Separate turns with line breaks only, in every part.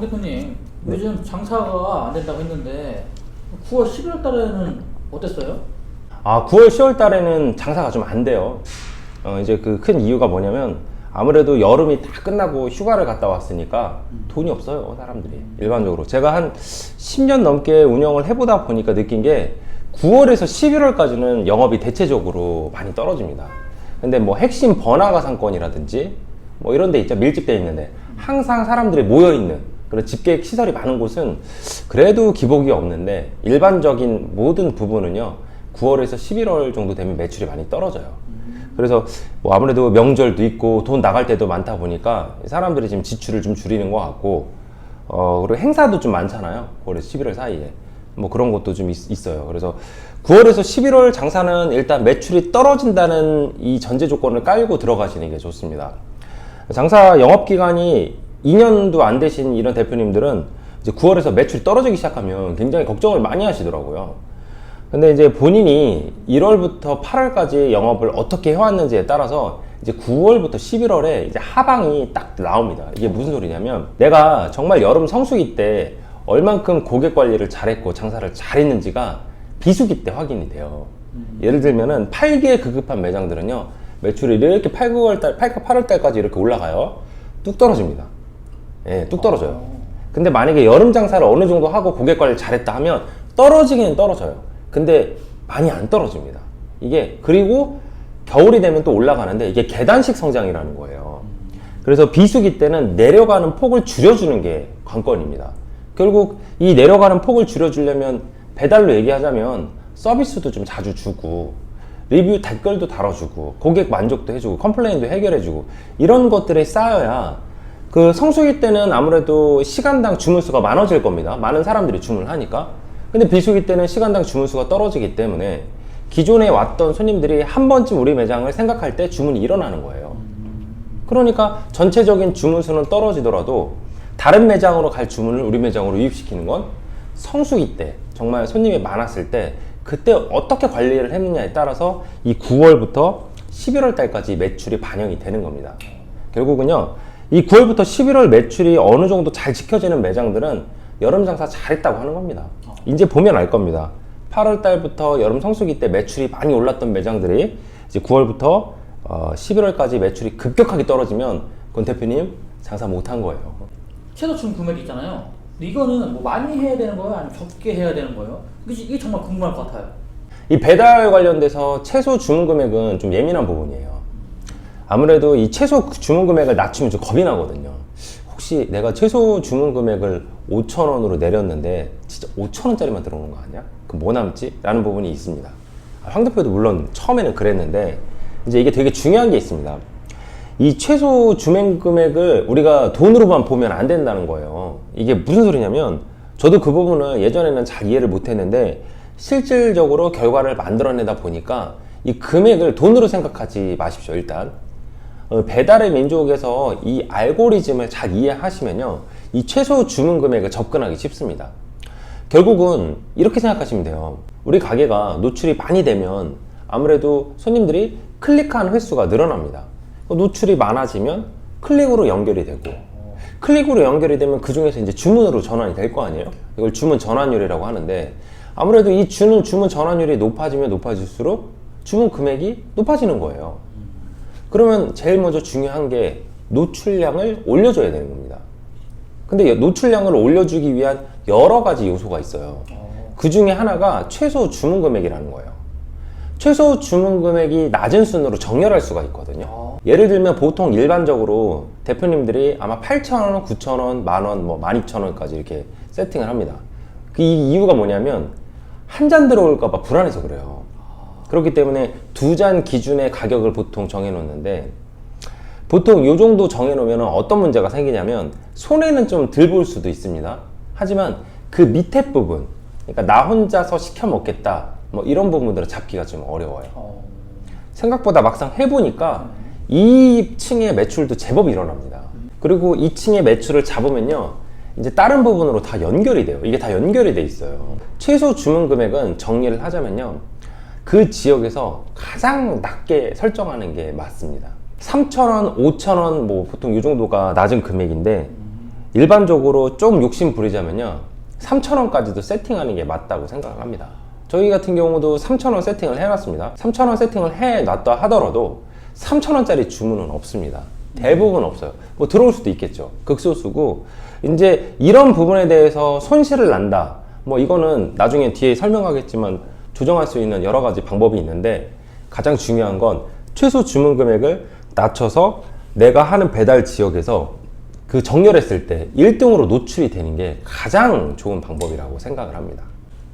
황 대표님, 요즘 장사가 안 된다고 했는데 9월 11월 달에는 어땠어요?
9월 10월 달에는 장사가 좀 안 돼요. 이제 그 큰 이유가 뭐냐면 아무래도 여름이 다 끝나고 휴가를 갔다 왔으니까 돈이 없어요, 사람들이. 일반적으로 제가 한 10년 넘게 운영을 해보다 보니까 느낀 게 9월에서 11월까지는 영업이 대체적으로 많이 떨어집니다. 근데 뭐 핵심 번화가 상권이라든지 뭐 이런 데 있죠, 밀집되어 있는데 항상 사람들이 모여있는 그런 집객 시설이 많은 곳은 그래도 기복이 없는데, 일반적인 모든 부분은요 9월에서 11월 정도 되면 매출이 많이 떨어져요. 그래서 뭐 아무래도 명절도 있고 돈 나갈 때도 많다 보니까 사람들이 지금 지출을 좀 줄이는 것 같고, 그리고 행사도 좀 많잖아요, 9월에서 11월 사이에. 뭐 그런 것도 좀 있어요. 그래서 9월에서 11월 장사는 일단 매출이 떨어진다는 이 전제 조건을 깔고 들어가시는 게 좋습니다. 장사 영업기간이 2년도 안 되신 이런 대표님들은 이제 9월에서 매출이 떨어지기 시작하면 굉장히 걱정을 많이 하시더라고요. 근데 이제 본인이 1월부터 8월까지 영업을 어떻게 해왔는지에 따라서 이제 9월부터 11월에 이제 하방이 딱 나옵니다. 이게 무슨 소리냐면, 내가 정말 여름 성수기 때 얼만큼 고객 관리를 잘했고 장사를 잘했는지가 비수기 때 확인이 돼요. 예를 들면은 8기에 급급한 매장들은요, 매출이 이렇게 8월 달까지 이렇게 올라가요. 뚝 떨어집니다. 예, 뚝 떨어져요. 근데 만약에 여름 장사를 어느 정도 하고 고객 관리를 잘했다 하면 떨어지기는 떨어져요. 근데 많이 안 떨어집니다. 이게, 그리고 겨울이 되면 또 올라가는데 이게 계단식 성장이라는 거예요. 그래서 비수기 때는 내려가는 폭을 줄여주는 게 관건입니다. 결국 이 내려가는 폭을 줄여주려면 배달로 얘기하자면 서비스도 좀 자주 주고, 리뷰 댓글도 달아주고, 고객 만족도 해주고, 컴플레인도 해결해주고, 이런 것들이 쌓여야 그 성수기 때는 아무래도 시간당 주문수가 많아질 겁니다. 많은 사람들이 주문을 하니까. 근데 비수기 때는 시간당 주문수가 떨어지기 때문에 기존에 왔던 손님들이 한 번쯤 우리 매장을 생각할 때 주문이 일어나는 거예요. 그러니까 전체적인 주문수는 떨어지더라도 다른 매장으로 갈 주문을 우리 매장으로 유입시키는 건 성수기 때, 정말 손님이 많았을 때 그때 어떻게 관리를 했느냐에 따라서 이 9월부터 11월 달까지 매출이 반영이 되는 겁니다. 결국은요, 이 9월부터 11월 매출이 어느 정도 잘 지켜지는 매장들은 여름 장사 잘했다고 하는 겁니다. 이제 보면 알 겁니다. 8월 달부터 여름 성수기 때 매출이 많이 올랐던 매장들이 이제 9월부터 11월까지 매출이 급격하게 떨어지면 그건 대표님 장사 못한 거예요.
최소 주문 금액이 있잖아요. 근데 이거는 뭐 많이 해야 되는 거예요? 아니면 적게 해야 되는 거예요? 이게 정말 궁금할 것 같아요.
이 배달 관련돼서 최소 주문 금액은 좀 예민한 부분이에요. 아무래도 이 최소 주문 금액을 낮추면 좀 겁이 나거든요. 혹시 내가 최소 주문 금액을 5,000원으로 내렸는데 진짜 5,000원짜리만 들어오는 거 아니야? 그럼 뭐 남지? 라는 부분이 있습니다. 황 대표도 물론 처음에는 그랬는데, 이제 이게 되게 중요한 게 있습니다. 이 최소 주문 금액을 우리가 돈으로만 보면 안 된다는 거예요. 이게 무슨 소리냐면, 저도 그 부분을 예전에는 잘 이해를 못 했는데 실질적으로 결과를 만들어내다 보니까 이 금액을 돈으로 생각하지 마십시오. 일단 배달의 민족에서 이 알고리즘을 잘 이해하시면요, 이 최소 주문 금액을 접근하기 쉽습니다. 결국은 이렇게 생각하시면 돼요. 우리 가게가 노출이 많이 되면 아무래도 손님들이 클릭하는 횟수가 늘어납니다. 노출이 많아지면 클릭으로 연결이 되고, 클릭으로 연결이 되면 그 중에서 이제 주문으로 전환이 될 거 아니에요? 이걸 주문 전환율이라고 하는데, 아무래도 이 주문 전환율이 높아지면 높아질수록 주문 금액이 높아지는 거예요. 그러면 제일 먼저 중요한 게 노출량을 올려줘야 되는 겁니다. 근데 노출량을 올려주기 위한 여러 가지 요소가 있어요. 그 중에 하나가 최소 주문 금액이라는 거예요. 최소 주문 금액이 낮은 순으로 정렬할 수가 있거든요. 예를 들면 보통 일반적으로 대표님들이 아마 8,000원, 9,000원, 만원, 뭐 12,000원까지 이렇게 세팅을 합니다. 그 이유가 뭐냐면 한 잔 들어올까봐 불안해서 그래요. 그렇기 때문에 2잔 기준의 가격을 보통 정해놓는데, 보통 이 정도 정해놓으면 어떤 문제가 생기냐면 손해는 좀 덜 볼 수도 있습니다. 하지만 그 밑에 부분, 그러니까 나 혼자서 시켜 먹겠다, 뭐 이런 부분들을 잡기가 좀 어려워요. 생각보다 막상 해보니까 2층의 매출도 제법 일어납니다. 그리고 2층의 매출을 잡으면요, 이제 다른 부분으로 다 연결이 돼요. 이게 다 연결이 돼 있어요. 최소 주문 금액은 정리를 하자면요, 그 지역에서 가장 낮게 설정하는 게 맞습니다. 3,000원, 5,000원 뭐 보통 이 정도가 낮은 금액인데, 일반적으로 좀 욕심 부리자면요, 3,000원까지도 세팅하는 게 맞다고 생각을 합니다. 저희 같은 경우도 3,000원 세팅을 해놨습니다. 3,000원 세팅을 해놨다 하더라도 3,000원짜리 주문은 없습니다. 대부분 없어요. 뭐 들어올 수도 있겠죠. 극소수고, 이제 이런 부분에 대해서 손실을 난다, 뭐 이거는 나중에 뒤에 설명하겠지만 조정할 수 있는 여러 가지 방법이 있는데, 가장 중요한 건 최소 주문 금액을 낮춰서 내가 하는 배달 지역에서 그 정렬했을 때 1등으로 노출이 되는 게 가장 좋은 방법이라고 생각을 합니다.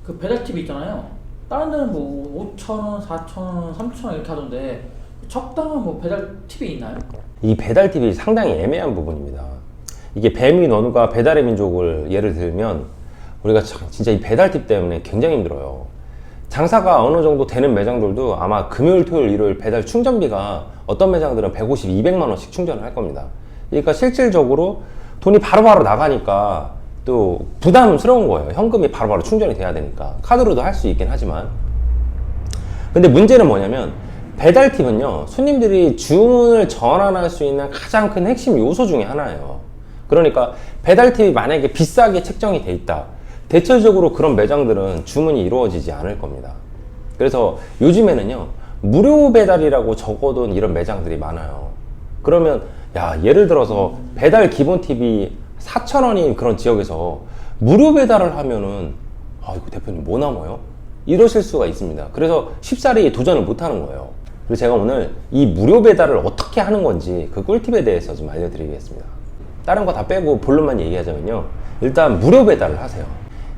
그 배달 팁이 있잖아요. 다른 데는 뭐 5,000원, 4,000원, 3,000원 이렇게 하던데 적당한 뭐 배달 팁이 있나요?
이 배달 팁이 상당히 애매한 부분입니다. 이게 배민 원과 배달의 민족을 예를 들면 우리가 진짜 이 배달 팁 때문에 굉장히 힘들어요. 장사가 어느 정도 되는 매장들도 아마 금요일, 토요일, 일요일 배달 충전비가 어떤 매장들은 150, 200만 원씩 충전을 할 겁니다. 그러니까 실질적으로 돈이 바로바로 나가니까 또 부담스러운 거예요. 현금이 바로바로 충전이 돼야 되니까. 카드로도 할 수 있긴 하지만. 근데 문제는 뭐냐면 배달 팁은요, 손님들이 주문을 전환할 수 있는 가장 큰 핵심 요소 중에 하나예요. 그러니까 배달 팁이 만약에 비싸게 책정이 돼 있다, 대체적으로 그런 매장들은 주문이 이루어지지 않을 겁니다. 그래서 요즘에는요, 무료 배달이라고 적어둔 이런 매장들이 많아요. 그러면 야, 예를 들어서 배달 기본 팁이 4,000원인 그런 지역에서 무료 배달을 하면은 이거 대표님 뭐 남아요? 이러실 수가 있습니다. 그래서 쉽사리 도전을 못 하는 거예요. 그래서 제가 오늘 이 무료 배달을 어떻게 하는 건지 그 꿀팁에 대해서 좀 알려드리겠습니다. 다른 거 다 빼고 본론만 얘기하자면요, 일단 무료 배달을 하세요.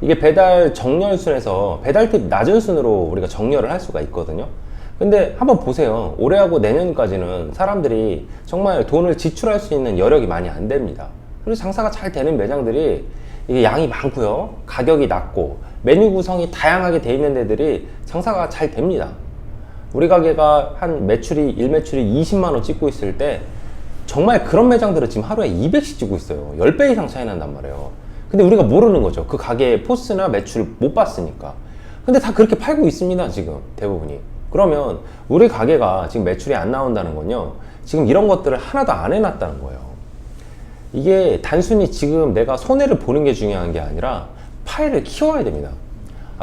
이게 배달 정렬순에서 배달 팁 낮은 순으로 우리가 정렬을 할 수가 있거든요. 근데 한번 보세요. 올해하고 내년까지는 사람들이 정말 돈을 지출할 수 있는 여력이 많이 안 됩니다. 그래서 장사가 잘 되는 매장들이 이게 양이 많고요, 가격이 낮고 메뉴 구성이 다양하게 돼 있는 데들이 장사가 잘 됩니다. 우리 가게가 한 매출이 20만 원 찍고 있을 때 정말 그런 매장들은 지금 하루에 200씩 찍고 있어요. 10배 이상 차이 난단 말이에요. 근데 우리가 모르는 거죠. 그 가게의 포스나 매출을 못 봤으니까. 근데 다 그렇게 팔고 있습니다, 지금 대부분이. 그러면 우리 가게가 지금 매출이 안 나온다는 건요, 지금 이런 것들을 하나도 안 해놨다는 거예요. 이게 단순히 지금 내가 손해를 보는 게 중요한 게 아니라 파일을 키워야 됩니다.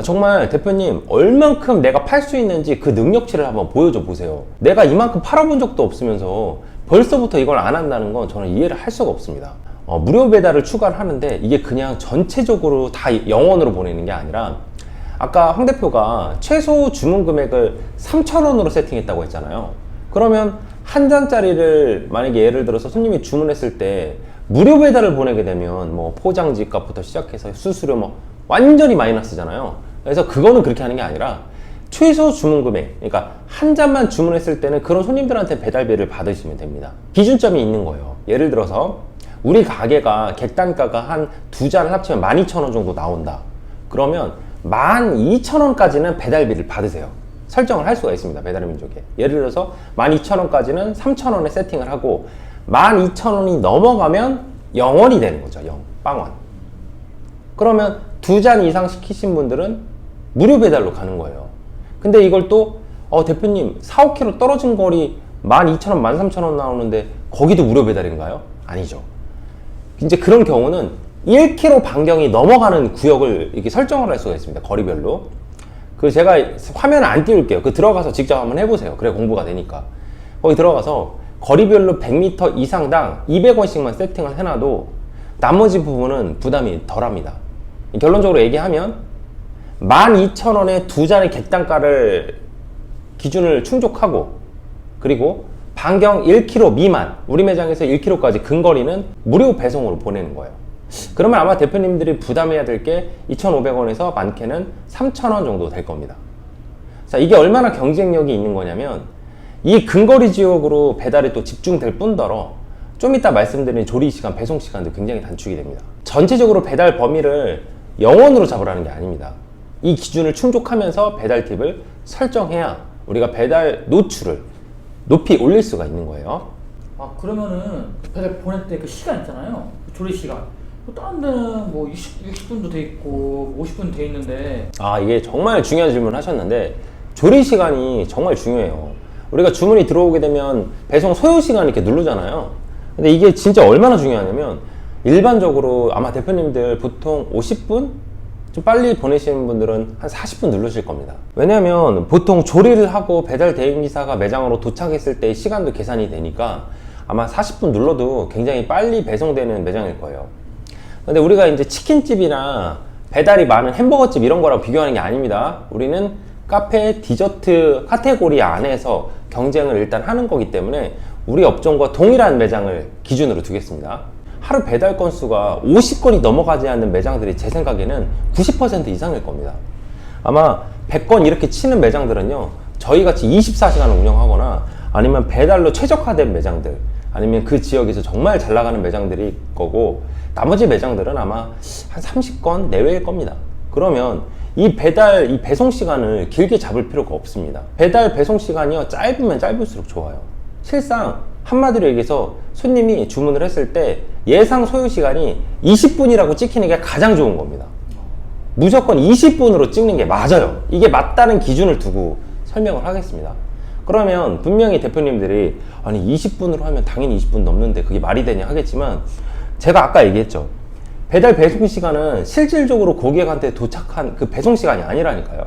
정말 대표님, 얼만큼 내가 팔 수 있는지 그 능력치를 한번 보여줘 보세요. 내가 이만큼 팔아본 적도 없으면서 벌써부터 이걸 안 한다는 건 저는 이해를 할 수가 없습니다. 무료 배달을 추가를 하는데 이게 그냥 전체적으로 다 영원으로 보내는 게 아니라, 아까 황 대표가 최소 주문 금액을 3,000원으로 세팅했다고 했잖아요. 그러면 한 잔짜리를 만약에 예를 들어서 손님이 주문했을 때 무료 배달을 보내게 되면 뭐 포장지 값부터 시작해서 수수료 뭐 완전히 마이너스잖아요. 그래서 그거는 그렇게 하는 게 아니라 최소 주문 금액, 그러니까 한 잔만 주문했을 때는 그런 손님들한테 배달비를 받으시면 됩니다. 기준점이 있는 거예요. 예를 들어서 우리 가게가 객단가가 한 두 잔을 합치면 12,000원 정도 나온다. 그러면 12,000원까지는 배달비를 받으세요. 설정을 할 수가 있습니다, 배달의 민족에. 예를 들어서 12,000원까지는 3,000원에 세팅을 하고 12,000원이 넘어가면 0원이 되는 거죠. 0, 빵원. 그러면 두 잔 이상 시키신 분들은 무료 배달로 가는 거예요. 근데 이걸 또 대표님 4, 5km 떨어진 거리 12,000원, 13,000원 나오는데 거기도 무료 배달인가요? 아니죠. 이제 그런 경우는 1km 반경이 넘어가는 구역을 이렇게 설정을 할 수가 있습니다, 거리별로. 그 제가 화면을 안 띄울게요. 그 들어가서 직접 한번 해보세요. 그래 공부가 되니까. 거기 들어가서 거리별로 100m 이상당 200원씩만 세팅을 해놔도 나머지 부분은 부담이 덜합니다. 결론적으로 얘기하면 12,000원에 두 잔의 객단가를 기준을 충족하고, 그리고 반경 1km 미만, 우리 매장에서 1km까지 근거리는 무료 배송으로 보내는 거예요. 그러면 아마 대표님들이 부담해야 될 게 2,500원에서 많게는 3,000원 정도 될 겁니다. 자, 이게 얼마나 경쟁력이 있는 거냐면, 이 근거리 지역으로 배달이 또 집중될 뿐더러 좀 이따 말씀드린 조리 시간, 배송 시간도 굉장히 단축이 됩니다. 전체적으로 배달 범위를 0원으로 잡으라는 게 아닙니다. 이 기준을 충족하면서 배달 팁을 설정해야 우리가 배달 노출을 높이 올릴 수가 있는 거예요.
그러면은 배달 보낼 때 그 시간 있잖아요, 조리 시간. 다른 데는 뭐 60분도 돼 있고 50분 돼 있는데.
이게 정말 중요한 질문을 하셨는데, 조리 시간이 정말 중요해요. 우리가 주문이 들어오게 되면 배송 소요 시간 이렇게 누르잖아요. 근데 이게 진짜 얼마나 중요하냐면, 일반적으로 아마 대표님들 보통 50분? 좀 빨리 보내시는 분들은 한 40분 누르실 겁니다. 왜냐면 보통 조리를 하고 배달 대행기사가 매장으로 도착했을 때 시간도 계산이 되니까 아마 40분 눌러도 굉장히 빨리 배송되는 매장일 거예요. 근데 우리가 이제 치킨집이나 배달이 많은 햄버거집 이런 거랑 비교하는 게 아닙니다. 우리는 카페, 디저트 카테고리 안에서 경쟁을 일단 하는 거기 때문에 우리 업종과 동일한 매장을 기준으로 두겠습니다. 하루 배달 건수가 50건이 넘어가지 않는 매장들이 제 생각에는 90% 이상일 겁니다. 아마 100건 이렇게 치는 매장들은요, 저희같이 24시간을 운영하거나 아니면 배달로 최적화된 매장들, 아니면 그 지역에서 정말 잘 나가는 매장들이 거고, 나머지 매장들은 아마 한 30건 내외일 겁니다. 그러면 이 배송 시간을 길게 잡을 필요가 없습니다. 배달 배송 시간이요, 짧으면 짧을수록 좋아요. 실상 한마디로 얘기해서 손님이 주문을 했을 때 예상 소요 시간이 20분이라고 찍히는 게 가장 좋은 겁니다. 무조건 20분으로 찍는 게 맞아요. 이게 맞다는 기준을 두고 설명을 하겠습니다. 그러면 분명히 대표님들이 아니 20분으로 하면 당연히 20분 넘는데 그게 말이 되냐 하겠지만, 제가 아까 얘기했죠. 배달 배송 시간은 실질적으로 고객한테 도착한 그 배송 시간이 아니라니까요.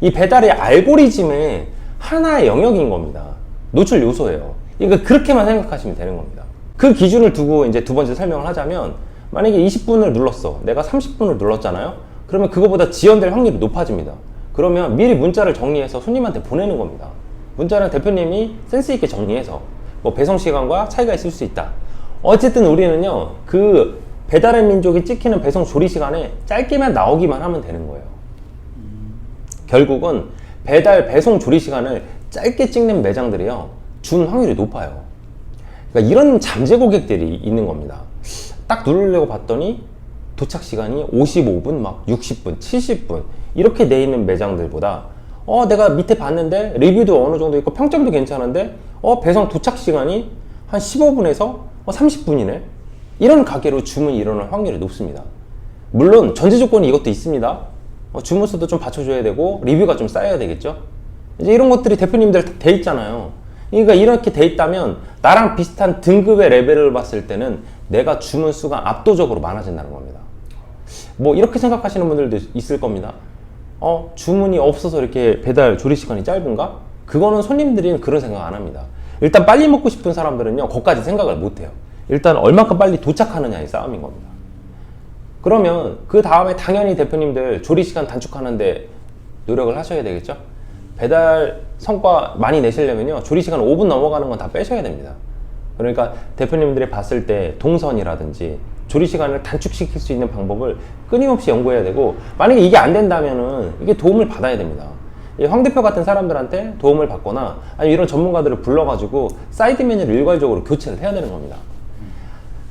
이 배달의 알고리즘의 하나의 영역인 겁니다. 노출 요소예요. 그러니까 그렇게만 생각하시면 되는 겁니다. 그 기준을 두고 이제 두 번째 설명을 하자면, 만약에 20분을 눌렀어. 내가 30분을 눌렀잖아요. 그러면 그거보다 지연될 확률이 높아집니다. 그러면 미리 문자를 정리해서 손님한테 보내는 겁니다. 문자는 대표님이 센스 있게 정리해서 뭐 배송 시간과 차이가 있을 수 있다. 어쨌든 우리는요, 그 배달의 민족이 찍히는 배송 조리 시간에 짧게만 나오기만 하면 되는 거예요. 결국은 배달 배송 조리 시간을 짧게 찍는 매장들이요, 준 확률이 높아요. 그러니까 이런 잠재 고객들이 있는 겁니다. 딱 누르려고 봤더니 도착 시간이 55분, 막 60분, 70분 이렇게 돼 있는 매장들보다 내가 밑에 봤는데 리뷰도 어느 정도 있고 평점도 괜찮은데 배송 도착 시간이 한 15분에서 30분이네? 이런 가게로 주문이 일어날 확률이 높습니다. 물론 전제 조건이 이것도 있습니다. 주문 수도 좀 받쳐줘야 되고 리뷰가 좀 쌓여야 되겠죠. 이제 이런 것들이 대표님들 돼 있잖아요. 그러니까 이렇게 돼 있다면 나랑 비슷한 등급의 레벨을 봤을 때는 내가 주문 수가 압도적으로 많아진다는 겁니다. 뭐 이렇게 생각하시는 분들도 있을 겁니다. 주문이 없어서 이렇게 배달 조리 시간이 짧은가? 그거는 손님들이 그런 생각 안 합니다. 일단 빨리 먹고 싶은 사람들은요, 거기까지 생각을 못 해요. 일단 얼마큼 빨리 도착하느냐의 싸움인 겁니다. 그러면 그 다음에 당연히 대표님들 조리 시간 단축하는데 노력을 하셔야 되겠죠? 배달 성과 많이 내시려면요, 조리 시간 5분 넘어가는 건 다 빼셔야 됩니다. 그러니까 대표님들이 봤을 때 동선이라든지 조리 시간을 단축시킬 수 있는 방법을 끊임없이 연구해야 되고, 만약에 이게 안 된다면은 이게 도움을 받아야 됩니다. 황 대표 같은 사람들한테 도움을 받거나 아니면 이런 전문가들을 불러가지고 사이드 메뉴를 일괄적으로 교체를 해야 되는 겁니다.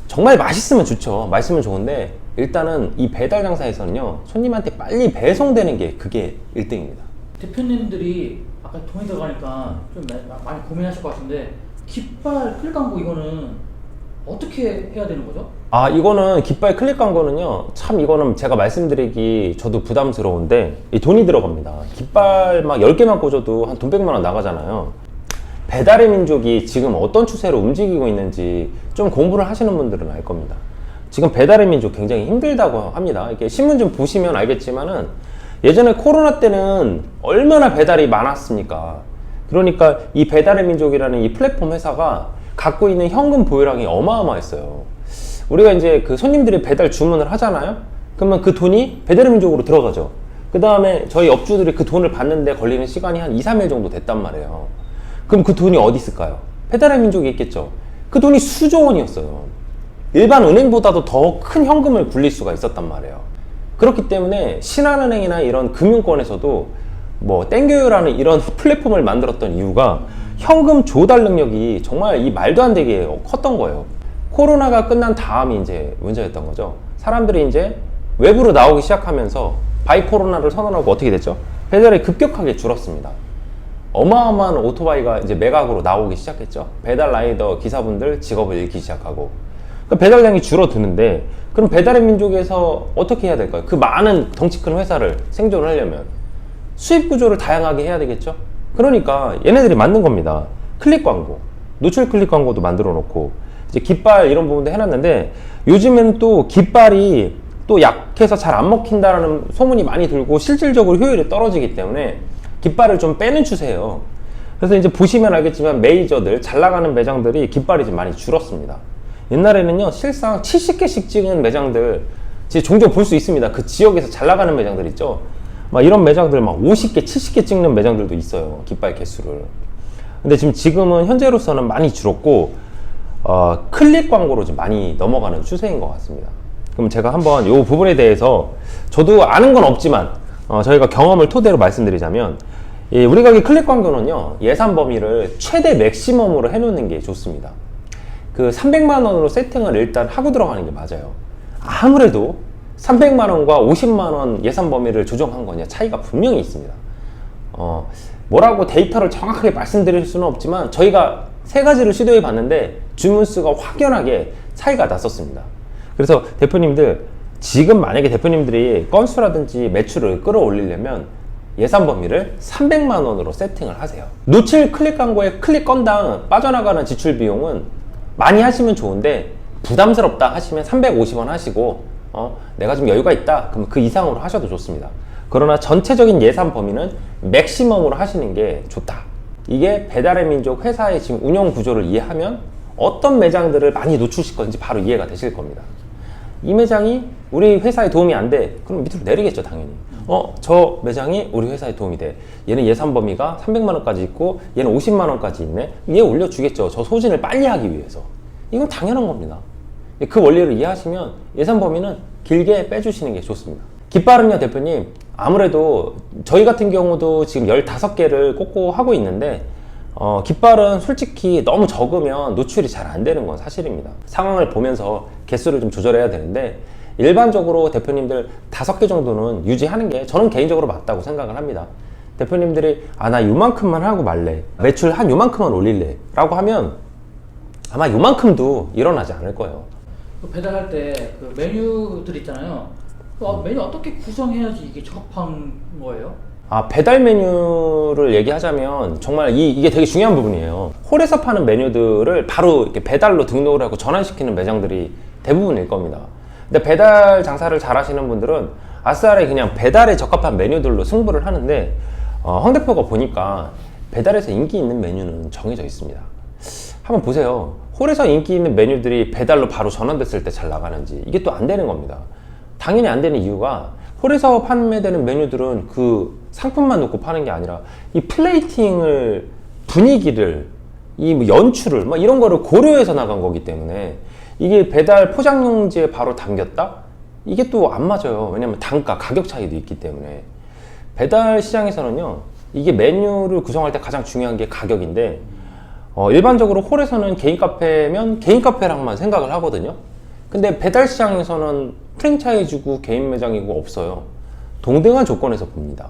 정말 맛있으면 좋죠. 맛있으면 좋은데 일단은 이 배달 장사에서는요, 손님한테 빨리 배송되는 게 그게 1등입니다.
대표님들이 아까 돈이 들어가니까 좀 많이 고민하실 것 같은데, 깃발 클릭 광고 이거는 어떻게 해야 되는 거죠?
이거는 깃발 클릭 광고는요, 참 이거는 제가 말씀드리기 저도 부담스러운데 이 돈이 들어갑니다. 깃발 막 10개만 꽂아도 한 돈 100만 원 나가잖아요. 배달의 민족이 지금 어떤 추세로 움직이고 있는지 좀 공부를 하시는 분들은 알 겁니다. 지금 배달의 민족 굉장히 힘들다고 합니다. 이렇게 신문 좀 보시면 알겠지만은 예전에 코로나 때는 얼마나 배달이 많았습니까? 그러니까 이 배달의 민족이라는 이 플랫폼 회사가 갖고 있는 현금 보유량이 어마어마했어요. 우리가 이제 그 손님들이 배달 주문을 하잖아요? 그러면 그 돈이 배달의 민족으로 들어가죠. 그 다음에 저희 업주들이 그 돈을 받는데 걸리는 시간이 한 2, 3일 정도 됐단 말이에요. 그럼 그 돈이 어디 있을까요? 배달의 민족에 있겠죠. 그 돈이 수조 원이었어요. 일반 은행보다도 더 큰 현금을 굴릴 수가 있었단 말이에요. 그렇기 때문에 신한은행이나 이런 금융권에서도 뭐 땡겨요라는 이런 플랫폼을 만들었던 이유가 현금 조달 능력이 정말 이 말도 안 되게 컸던 거예요. 코로나가 끝난 다음이 이제 문제였던 거죠. 사람들이 이제 외부로 나오기 시작하면서 바이 코로나를 선언하고 어떻게 됐죠? 배달이 급격하게 줄었습니다. 어마어마한 오토바이가 이제 매각으로 나오기 시작했죠. 배달 라이더 기사분들 직업을 잃기 시작하고, 그러니까 배달량이 줄어드는데, 그럼 배달의 민족에서 어떻게 해야 될까요? 그 많은 덩치 큰 회사를 생존을 하려면 수입 구조를 다양하게 해야 되겠죠. 그러니까 얘네들이 만든 겁니다. 클릭 광고, 노출 클릭 광고도 만들어 놓고, 이제 깃발 이런 부분도 해놨는데, 요즘엔 또 깃발이 또 약해서 잘 안 먹힌다라는 소문이 많이 들고 실질적으로 효율이 떨어지기 때문에 깃발을 좀 빼는 추세예요. 그래서 이제 보시면 알겠지만 메이저들, 잘 나가는 매장들이 깃발이 좀 많이 줄었습니다. 옛날에는요, 실상 70개씩 찍은 매장들 종종 볼 수 있습니다. 그 지역에서 잘 나가는 매장들 있죠. 막 이런 매장들 막 50개, 70개 찍는 매장들도 있어요. 깃발 개수를. 근데 지금은 현재로서는 많이 줄었고, 클릭 광고로 좀 많이 넘어가는 추세인 것 같습니다. 그럼 제가 한번 이 부분에 대해서 저도 아는 건 없지만 저희가 경험을 토대로 말씀드리자면, 우리가 이 클릭 광고는요, 예산 범위를 최대 맥시멈으로 해놓는 게 좋습니다. 그 300만 원으로 세팅을 일단 하고 들어가는 게 맞아요. 아무래도 300만 원과 50만 원 예산 범위를 조정한 거냐 차이가 분명히 있습니다. 뭐라고 데이터를 정확하게 말씀드릴 수는 없지만 저희가 세 가지를 시도해 봤는데 주문 수가 확연하게 차이가 났었습니다. 그래서 대표님들, 지금 만약에 대표님들이 건수라든지 매출을 끌어올리려면 예산 범위를 300만 원으로 세팅을 하세요. 노출 클릭 광고에 클릭 건당 빠져나가는 지출 비용은 많이 하시면 좋은데, 부담스럽다 하시면 350원 하시고, 내가 좀 여유가 있다 그럼 그 이상으로 하셔도 좋습니다. 그러나 전체적인 예산 범위는 맥시멈으로 하시는 게 좋다. 이게 배달의 민족 회사의 지금 운영 구조를 이해하면 어떤 매장들을 많이 노출시킬 건지 바로 이해가 되실 겁니다. 이 매장이 우리 회사에 도움이 안 돼, 그럼 밑으로 내리겠죠, 당연히. 저 매장이 우리 회사에 도움이 돼. 얘는 예산 범위가 300만 원까지 있고 얘는 50만 원까지 있네. 얘 올려주겠죠. 저 소진을 빨리 하기 위해서. 이건 당연한 겁니다. 그 원리를 이해하시면 예산 범위는 길게 빼주시는 게 좋습니다. 깃발은요, 대표님, 아무래도 저희 같은 경우도 지금 15개를 꽂고 하고 있는데, 깃발은 솔직히 너무 적으면 노출이 잘 안 되는 건 사실입니다. 상황을 보면서 개수를 좀 조절해야 되는데, 일반적으로 대표님들 5개 정도는 유지하는 게 저는 개인적으로 맞다고 생각을 합니다. 대표님들이 나 요만큼만 하고 말래, 매출 한 요만큼만 올릴래 라고 하면 아마 요만큼도 일어나지 않을 거예요.
배달할 때 그 메뉴들 있잖아요. 메뉴 어떻게 구성해야지 이게 적합한 거예요?
배달 메뉴를 얘기하자면 정말 이게 되게 중요한 부분이에요. 홀에서 파는 메뉴들을 바로 이렇게 배달로 등록을 하고 전환시키는 매장들이 대부분일 겁니다. 근데 배달 장사를 잘 하시는 분들은 아싸리 그냥 배달에 적합한 메뉴들로 승부를 하는데, 황 대표가 보니까 배달에서 인기 있는 메뉴는 정해져 있습니다. 한번 보세요. 홀에서 인기 있는 메뉴들이 배달로 바로 전환됐을 때 잘 나가는지, 이게 또 안 되는 겁니다. 당연히 안 되는 이유가, 홀에서 판매되는 메뉴들은 그 상품만 놓고 파는 게 아니라 이 플레이팅을, 분위기를, 이 뭐 연출을 막 이런 거를 고려해서 나간 거기 때문에 이게 배달 포장용지에 바로 담겼다? 이게 또 안 맞아요. 왜냐면 단가, 가격 차이도 있기 때문에. 배달 시장에서는요, 이게 메뉴를 구성할 때 가장 중요한 게 가격인데, 일반적으로 홀에서는 개인 카페면 개인 카페랑만 생각을 하거든요. 근데 배달 시장에서는 프랜차이즈고 개인 매장이고 없어요. 동등한 조건에서 봅니다.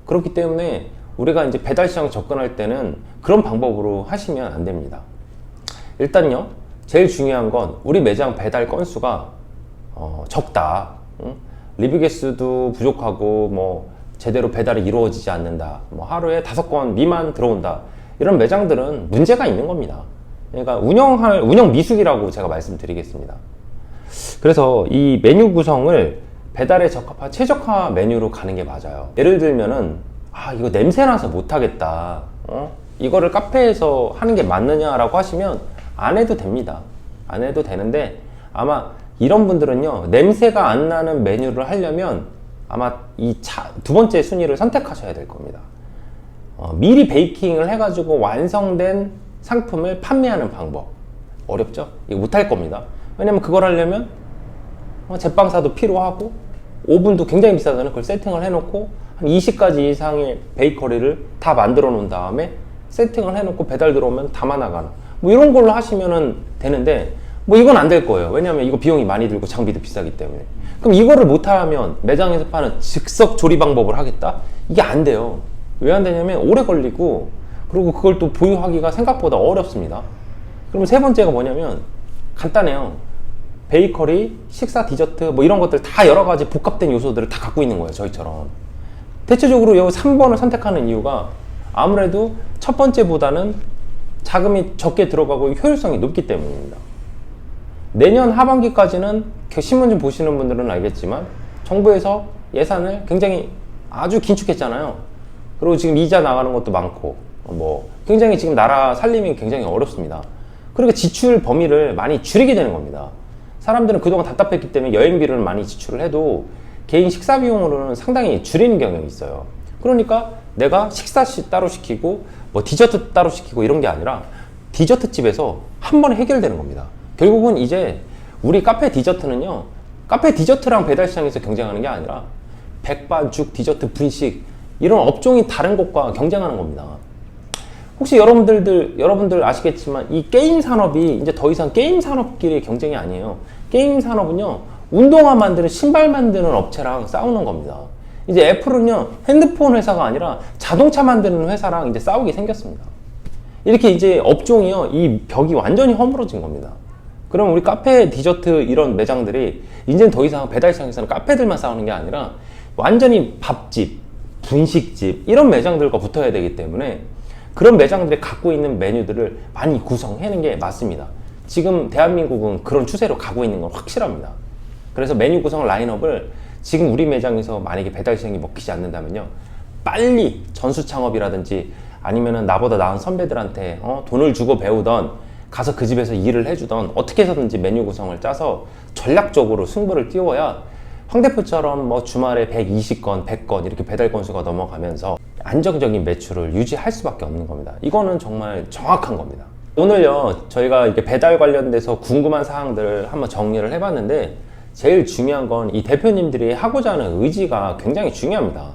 그렇기 때문에 우리가 이제 배달 시장 접근할 때는 그런 방법으로 하시면 안 됩니다. 일단요, 제일 중요한 건 우리 매장 배달 건수가 적다. 리뷰 개수도 부족하고 뭐 제대로 배달이 이루어지지 않는다. 뭐 하루에 5건 미만 들어온다. 이런 매장들은 문제가 있는 겁니다. 그러니까 운영 미숙이라고 제가 말씀드리겠습니다. 그래서 이 메뉴 구성을 배달에 적합한 최적화 메뉴로 가는 게 맞아요. 예를 들면은 이거 냄새나서 못하겠다, 이거를 카페에서 하는 게 맞느냐라고 하시면 안 해도 됩니다. 안 해도 되는데, 아마 이런 분들은요, 냄새가 안 나는 메뉴를 하려면 아마 두 번째 순위를 선택하셔야 될 겁니다. 미리 베이킹을 해가지고 완성된 상품을 판매하는 방법. 어렵죠? 이거 못할 겁니다. 왜냐면 그걸 하려면 제빵사도 필요하고, 오븐도 굉장히 비싸잖아요. 그걸 세팅을 해놓고 한 20가지 이상의 베이커리를 다 만들어 놓은 다음에 세팅을 해놓고 배달 들어오면 담아나가는, 뭐 이런 걸로 하시면은 되는데, 뭐 이건 안 될 거예요. 왜냐면 이거 비용이 많이 들고 장비도 비싸기 때문에. 그럼 이거를 못하면 매장에서 파는 즉석 조리 방법을 하겠다? 이게 안 돼요. 왜 안 되냐면 오래 걸리고, 그리고 그걸 또 보유하기가 생각보다 어렵습니다. 그러면 세 번째가 뭐냐면 간단해요. 베이커리, 식사, 디저트 뭐 이런 것들 다 여러 가지 복합된 요소들을 다 갖고 있는 거예요. 저희처럼. 대체적으로 이 3번을 선택하는 이유가 아무래도 첫 번째보다는 자금이 적게 들어가고 효율성이 높기 때문입니다. 내년 하반기까지는 신문 좀 보시는 분들은 알겠지만 정부에서 예산을 굉장히 아주 긴축했잖아요. 그리고 지금 이자 나가는 것도 많고 뭐 굉장히 지금 나라 살림이 굉장히 어렵습니다. 그러니까 지출 범위를 많이 줄이게 되는 겁니다. 사람들은 그동안 답답했기 때문에 여행비를 많이 지출을 해도 개인 식사 비용으로는 상당히 줄이는 경향이 있어요. 그러니까 내가 식사 따로 시키고 뭐 디저트 따로 시키고 이런 게 아니라 디저트 집에서 한 번에 해결되는 겁니다. 결국은 이제 우리 카페 디저트는요, 카페 디저트랑 배달시장에서 경쟁하는 게 아니라 백반죽, 디저트, 분식 이런 업종이 다른 곳과 경쟁하는 겁니다. 혹시 여러분들 아시겠지만 이 게임 산업이 이제 더 이상 게임 산업끼리의 경쟁이 아니에요. 게임 산업은요, 운동화 만드는 신발 만드는 업체랑 싸우는 겁니다. 이제 애플은요, 핸드폰 회사가 아니라 자동차 만드는 회사랑 이제 싸우게 생겼습니다. 이렇게 이제 업종이요, 이 벽이 완전히 허물어진 겁니다. 그럼 우리 카페, 디저트 이런 매장들이 이제는 더 이상 배달시장에서는 카페들만 싸우는 게 아니라 완전히 밥집, 분식집 이런 매장들과 붙어야 되기 때문에 그런 매장들이 갖고 있는 메뉴들을 많이 구성하는 게 맞습니다. 지금 대한민국은 그런 추세로 가고 있는 건 확실합니다. 그래서 메뉴 구성 라인업을 지금 우리 매장에서 만약에 배달시장이 먹히지 않는다면요, 빨리 전수 창업이라든지 아니면은 나보다 나은 선배들한테 돈을 주고 배우던 가서 그 집에서 일을 해주던 어떻게 해서든지 메뉴 구성을 짜서 전략적으로 승부를 띄워야 황 대표처럼 뭐 주말에 120건, 100건 이렇게 배달 건수가 넘어가면서 안정적인 매출을 유지할 수밖에 없는 겁니다. 이거는 정말 정확한 겁니다. 오늘요, 저희가 이렇게 배달 관련돼서 궁금한 사항들을 한번 정리를 해봤는데 제일 중요한 건 이 대표님들이 하고자 하는 의지가 굉장히 중요합니다.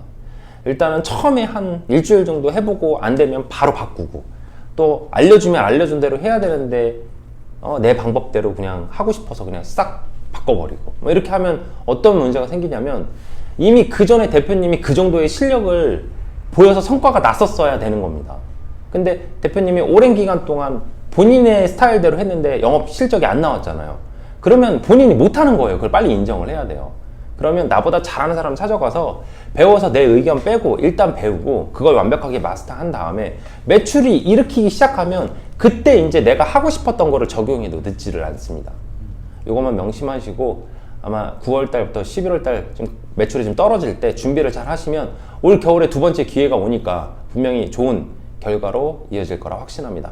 일단은 처음에 한 일주일 정도 해보고 안 되면 바로 바꾸고, 또 알려주면 알려준 대로 해야 되는데 내 방법대로 그냥 하고 싶어서 그냥 싹 바꿔버리고 뭐 이렇게 하면 어떤 문제가 생기냐면, 이미 그 전에 대표님이 그 정도의 실력을 보여서 성과가 났었어야 되는 겁니다. 근데 대표님이 오랜 기간 동안 본인의 스타일대로 했는데 영업 실적이 안 나왔잖아요. 그러면 본인이 못하는 거예요. 그걸 빨리 인정을 해야 돼요. 그러면 나보다 잘하는 사람 찾아가서 배워서 내 의견 빼고 일단 배우고 그걸 완벽하게 마스터한 다음에 매출이 일으키기 시작하면 그때 이제 내가 하고 싶었던 거를 적용해도 늦지를 않습니다. 이것만 명심하시고 아마 9월달부터 11월달 좀 매출이 좀 떨어질 때 준비를 잘 하시면 올 겨울에 두 번째 기회가 오니까 분명히 좋은 결과로 이어질 거라 확신합니다.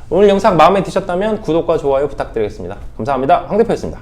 오늘 영상 마음에 드셨다면 구독과 좋아요 부탁드리겠습니다. 감사합니다. 황 대표였습니다.